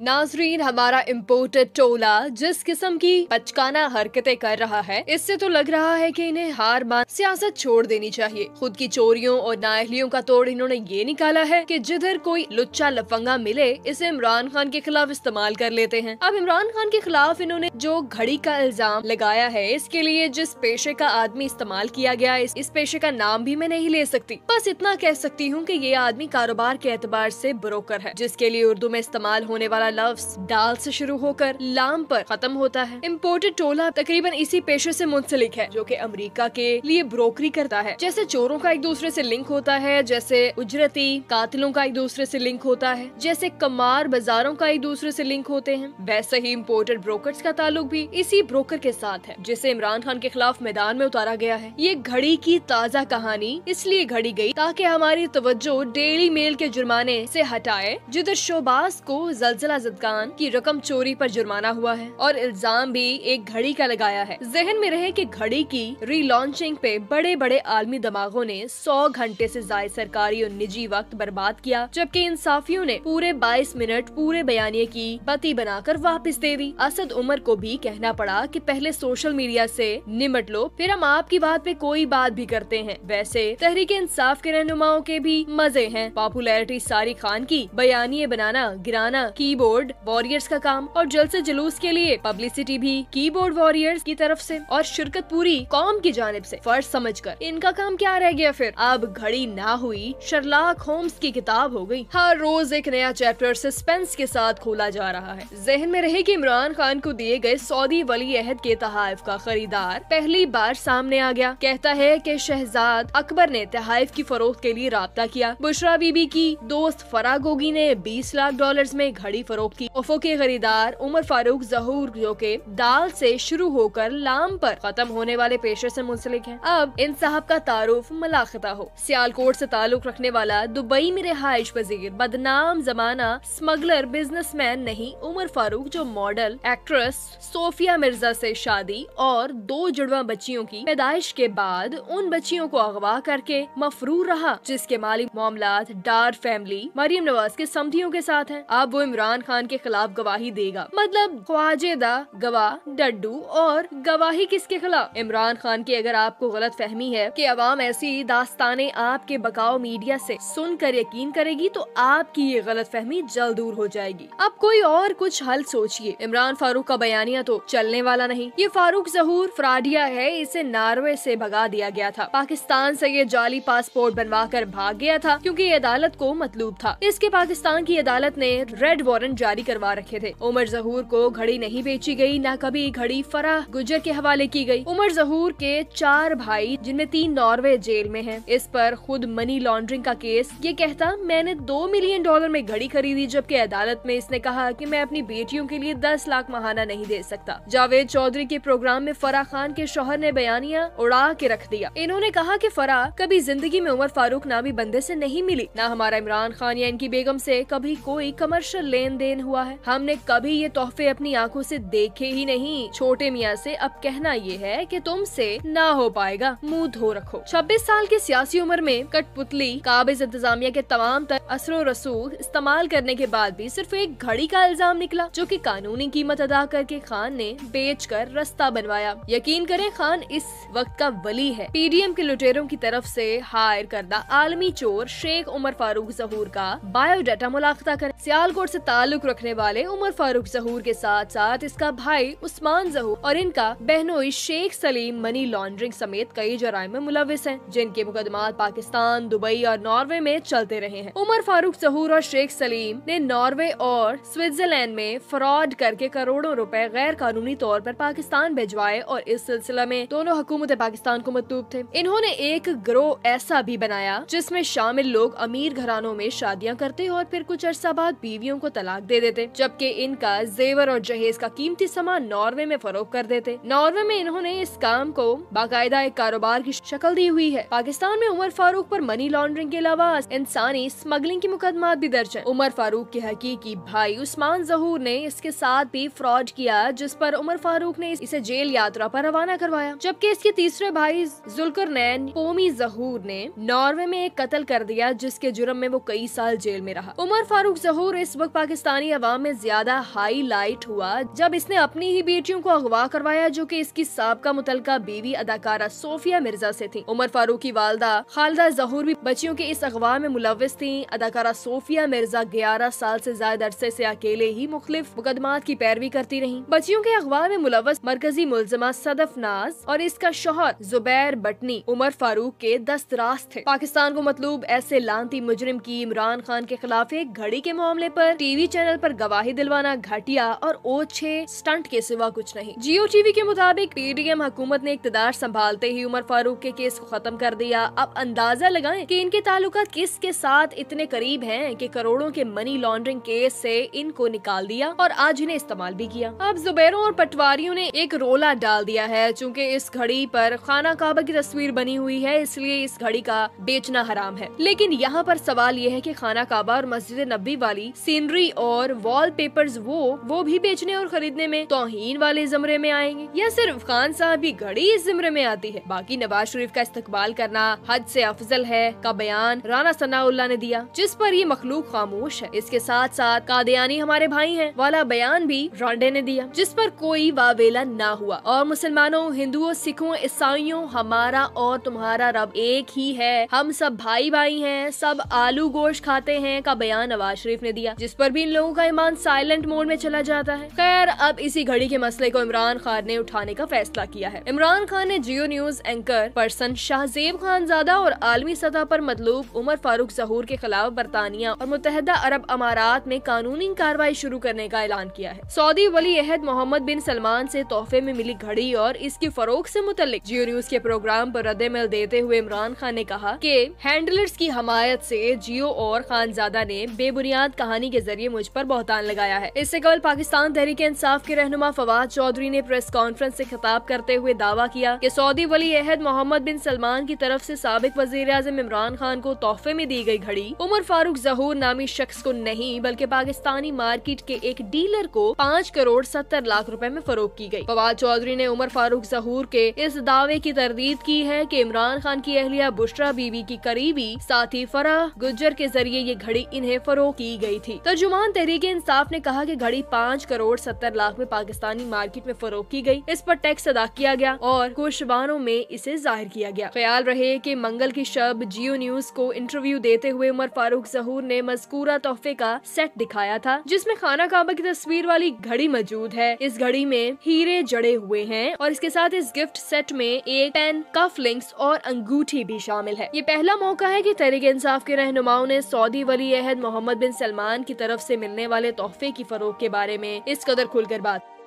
नाजरीन, हमारा इम्पोर्टेड टोला जिस किस्म की बचकाना हरकतें कर रहा है, इससे तो लग रहा है कि इन्हें हार मान सियासत छोड़ देनी चाहिए। खुद की चोरियों और नाअहलियों का तोड़ इन्होंने ये निकाला है कि जिधर कोई लुच्चा लफंगा मिले, इसे इमरान खान के खिलाफ इस्तेमाल कर लेते हैं। अब इमरान खान के खिलाफ इन्होंने जो घड़ी का इल्जाम लगाया है, इसके लिए जिस पेशे का आदमी इस्तेमाल किया गया, इस पेशे का नाम भी मैं नहीं ले सकती। बस इतना कह सकती हूँ कि ये आदमी कारोबार के एतबार से ब्रोकर है, जिसके लिए उर्दू में इस्तेमाल होने वाला लफ्ज डाल से शुरू होकर लाम पर खत्म होता है। इम्पोर्टेड टोला तकरीबन इसी पेशे से मुंसलिक है, जो कि अमेरिका के लिए ब्रोकरी करता है। जैसे चोरों का एक दूसरे से लिंक होता है, जैसे उजरती कातिलों का एक दूसरे से लिंक होता है, जैसे कमार बाजारों का एक दूसरे से लिंक होते हैं, वैसे ही इम्पोर्टेड ब्रोकर्स का ताल्लुक भी इसी ब्रोकर के साथ है, जिसे इमरान खान के खिलाफ मैदान में उतारा गया है। ये घड़ी की ताज़ा कहानी इसलिए घड़ी गई ताकि हमारी तवज्जो डेली मेल के जुर्माने से हटाए, जिधर शोबाज को जलजला जदगान की रकम चोरी पर जुर्माना हुआ है और इल्जाम भी एक घड़ी का लगाया है। जहन में रहे कि घड़ी की रीलॉन्चिंग पे बड़े बड़े आलमी दिमागों ने 100 घंटे से ज्यादा सरकारी और निजी वक्त बर्बाद किया, जबकि इंसाफियों ने पूरे 22 मिनट पूरे बयानिए की बत्ती बनाकर वापस दे दी। असद उमर को भी कहना पड़ा कि पहले सोशल मीडिया से निमट लो, फिर हम आपकी बात पे कोई बात भी करते हैं। वैसे तहरीक इंसाफ के रहनुमाओं के भी मजे हैं। पॉपुलैरिटी सारी खान की, बयानिए बनाना गिराना कीबोर्ड वॉरियर्स का काम, और जलसे जुलूस के लिए पब्लिसिटी भी कीबोर्ड वॉरियर्स की तरफ से और शिरकत पूरी कौम की जानिब से। फर्ज समझकर इनका काम क्या रह गया फिर? अब घड़ी ना हुई, शर्लॉक होम्स की किताब हो गई। हर रोज एक नया चैप्टर सस्पेंस के साथ खोला जा रहा है। जहन में रहे कि इमरान खान को दिए गए सऊदी वली अहद के तहाइफ का खरीदार पहली बार सामने आ गया। कहता है कि शहजाद अकबर ने तहाइफ की फरोख्त के लिए राब्ता किया। बुशरा बीबी की दोस्त फराह गोगी ने $20 लाख में घड़ी फरोख्त की। ओफो के खरीदार उमर फारूक जहूर, जो के दाल से शुरू होकर लाम पर खत्म होने वाले पेशे से मुंसलिक है। अब इन साहब का तारुफ मलाखता हो। सियालकोट से ताल्लुक रखने वाला दुबई में रिहाइश पजीर बदनाम जमाना स्मगलर बिजनेसमैन नहीं, उमर फारूक, जो मॉडल एक्ट्रेस सोफिया मिर्जा से शादी और 2 जुड़वा बच्चियों की पैदाइश के बाद उन बच्चियों को अगवा करके मफरूर रहा, जिसके माली मामलात डार फैमिली मरियम नवाज के समधियों के साथ हैं। अब वो इमरान खान के खिलाफ गवाही देगा। मतलब ख्वाजेदा गवाह डड्डू, और गवाही किसके खिलाफ? इमरान खान की। अगर आपको गलत फहमी है कि अवाम ऐसी दास्ताने आपके बकाओ मीडिया से सुनकर यकीन करेगी, तो आपकी ये गलत फहमी जल्द दूर हो जाएगी। अब कोई और कुछ हल सोचिए। इमरान फारूक का बयानिया तो चलने वाला नहीं। ये फारूक जहूर फ्राडिया है, इसे नार्वे से भगा दिया गया था। पाकिस्तान से ये जाली पासपोर्ट बनवा कर भाग गया था, क्योंकि ये अदालत को मतलूब था। इसके पाकिस्तान की अदालत ने रेड वारंट जारी करवा रखे थे। उमर जहूर को घड़ी नहीं बेची गई, न कभी घड़ी फराह गुजर के हवाले की गई। उमर जहूर के 4 भाई, जिनमें 3 नॉर्वे जेल में हैं। इस पर खुद मनी लॉन्ड्रिंग का केस। ये कहता मैंने $2 मिलियन में घड़ी खरीदी, जबकि अदालत में इसने कहा कि मैं अपनी बेटियों के लिए 10 लाख महाना नहीं दे सकता। जावेद चौधरी के प्रोग्राम में फराह खान के शौहर ने बयानिया उड़ा के रख दिया। इन्होंने कहा कि फराह कभी जिंदगी में उमर फारूक नामी बंदे से नहीं मिली, न हमारा इमरान खान या इनकी बेगम से कभी कोई कमर्शियल लेन देन हुआ है। हमने कभी ये तोहफे अपनी आंखों से देखे ही नहीं। छोटे मियाँ से अब कहना ये है कि तुमसे ना हो पाएगा, मुंह धो रखो। 26 साल की सियासी उम्र में कठपुतली काबिज इंतजामिया के तमाम तर असर रसूख इस्तेमाल करने के बाद भी सिर्फ एक घड़ी का इल्जाम निकला, जो कि कानूनी कीमत अदा करके खान ने बेच कर रास्ता बनवाया। यकीन करें, खान इस वक्त का वली है। PDM के लुटेरों की तरफ से हायर करदा आलमी चोर शेख उमर फारूक जहूर का बायोडाटा मुलाखता करें। सियालकोट से ताल्लुक रखने वाले उमर फारूक जहूर के साथ साथ इसका भाई उस्मान जहूर और इनका बहनोई शेख सलीम मनी लॉन्ड्रिंग समेत कई जराइम में मुलविस हैं, जिनके मुकदमात पाकिस्तान, दुबई और नॉर्वे में चलते रहे हैं। उमर फारूक जहूर और शेख सलीम ने नॉर्वे और स्विट्जरलैंड में फ्रॉड करके करोड़ों रुपए गैर कानूनी तौर पर पाकिस्तान भिजवाए, और इस सिलसिला में दोनों हुकूमत पाकिस्तान को मतलूब थे। इन्होंने एक ग्रोह ऐसा भी बनाया जिसमें शामिल लोग अमीर घरानों में शादियां करते और फिर कुछ अरसा बाद बीवियों को तलाक दे देते, जबकि इनका जेवर और जहेज का कीमती सामान नॉर्वे में फरोख्त कर देते। नॉर्वे में इन्होंने इस काम को बाकायदा एक कारोबार की शक्ल दी हुई है। पाकिस्तान में उमर फारूक पर मनी लॉन्ड्रिंग के अलावा इंसानी स्मगलिंग की मुकदमात भी दर्ज है। उमर फारूक के हकीकी भाई उस्मान जहूर ने इसके साथ भी फ्रॉड किया, जिस पर उमर फारूक ने इसे जेल यात्रा पर रवाना करवाया, जबकि इसके तीसरे भाई जुल्करनैन पोमी जहूर ने नॉर्वे में एक कत्ल कर दिया, जिसके जुर्म में वो कई साल जेल में रहा। उमर फारूक जहूर इस वक्त पाकिस्तान पाकिस्तानी अवाम में ज्यादा हाईलाइट हुआ जब इसने अपनी ही बेटियों को अगवा करवाया, जो कि इसकी साबका मुतल्लका बीवी अदाकारा सोफिया मिर्जा से थी। उमर फारूक की वालदा खालिदा जहूर भी बच्चियों के इस अगवा में मुलव्विस थी। अदाकारा सोफिया मिर्जा 11 साल से ज्यादा अरसे से अकेले ही मुख्तलिफ मुकदमात की पैरवी करती रही। बच्चियों के अगवा में मुलव्विस मरकजी मुलजमा सदफ नाज और इसका शौहर जुबैर बटनी उमर फारूक के दस्तरास थे। पाकिस्तान को मतलूब ऐसे लानती मुजरिम की इमरान खान के खिलाफ एक घड़ी के मामले पर टीवी चैनल पर गवाही दिलवाना घटिया और ओछे स्टंट के सिवा कुछ नहीं। जियो टीवी के मुताबिक PDM हुकूमत ने इक़्तिदार संभालते ही उमर फारूक के केस को खत्म कर दिया। अब अंदाजा लगाएं कि इनके ताल्लुकात किसके साथ इतने करीब हैं कि करोड़ों के मनी लॉन्ड्रिंग केस से इनको निकाल दिया और आज इन्हें इस्तेमाल भी किया। अब जुबैरों और पटवारियों ने एक रोला डाल दिया है। चूँकि इस घड़ी पर खाना काबा की तस्वीर बनी हुई है, इसलिए इस घड़ी का बेचना हराम है। लेकिन यहाँ पर सवाल ये है कि खाना काबा और मस्जिद नबी वाली सीनरी और वॉल पेपर्स वो भी बेचने और खरीदने में तौहीन वाले ज़मरे में आएंगे या सिर्फ खान साहब की घड़ी इस ज़मरे में आती है। बाकी नवाज शरीफ का इस्तकबाल करना हद से अफजल है का बयान राना सनाउल्लाह ने दिया, जिस पर ये मखलूक खामोश है। इसके साथ साथ कादियानी हमारे भाई हैं वाला बयान भी रांडे ने दिया, जिस पर कोई वावेला ना हुआ। और मुसलमानों, हिंदुओं, सिखों, ईसाइयों, हमारा और तुम्हारा रब एक ही है, हम सब भाई भाई हैं, सब आलू गोश्त खाते हैं का बयान नवाज शरीफ ने दिया, जिस पर भी इन लोगों का ईमान साइलेंट मोड में चला जाता है। खैर, अब इसी घड़ी के मसले को इमरान खान ने उठाने का फैसला किया है। इमरान खान ने Geo News anchor person Shahzeb Khanzada और आलमी सतह पर मतलूब उमर फारूक जहूर के खिलाफ बरतानिया और मुत्तहिदा अरब अमारात में कानूनी कार्रवाई शुरू करने का ऐलान किया है। सऊदी वली अहद मोहम्मद बिन सलमान से तोहफे में मिली घड़ी और इसकी फरोख्त से मुतल्लिक जियो न्यूज के प्रोग्राम पर रद्द-ए-अमल देते हुए इमरान खान ने कहा कि हैंडलर्स की हमायत से जियो और खानजादा ने बेबुनियाद कहानी के जरिए मुझ पर बहतान लगाया है। इससे कल पाकिस्तान तहरीक इंसाफ के रहनुमा फवाद चौधरी ने प्रेस कॉन्फ्रेंस से खिताब करते हुए दावा किया कि सऊदी वली अहद मोहम्मद बिन सलमान की तरफ से साबिक वजीर आज़म इमरान खान को तोहफे में दी गई घड़ी उमर फारूक जहूर नामी शख्स को नहीं बल्कि पाकिस्तानी मार्केट के एक डीलर को 5 करोड़ 70 लाख रुपए में फरोख्त की गई। फवाद चौधरी ने उमर फारूक जहूर के इस दावे की तरदीद की है कि इमरान खान की अहलिया बुशरा बीवी की करीबी साथी फराह गुज्जर के जरिए ये घड़ी इन्हें फरोख्त की गई थी। तर्जुमान तहरीक इंसाफ ने कहा कि घड़ी 5 करोड़ 70 लाख में पाकिस्तानी मार्केट में फरोख्त की गई, इस पर टैक्स अदा किया गया और कुछ अखबारों में इसे जाहिर किया गया। ख्याल रहे कि मंगल की शब जियो न्यूज को इंटरव्यू देते हुए उमर फारूक जहूर ने मज़कूरा तोहफे का सेट दिखाया था, जिसमें खाना काबा की तस्वीर वाली घड़ी मौजूद है। इस घड़ी में हीरे जड़े हुए हैं और इसके साथ इस गिफ्ट सेट में एक पेन, कफ लिंक्स और अंगूठी भी शामिल है। ये पहला मौका है कि तहरीक इंसाफ के रहनुमाओं ने सऊदी वली अहद मोहम्मद बिन सलमान की तरफ से मिलने वाले तोहफे की फरोख्त के बारे में इस कदर खुलकर बात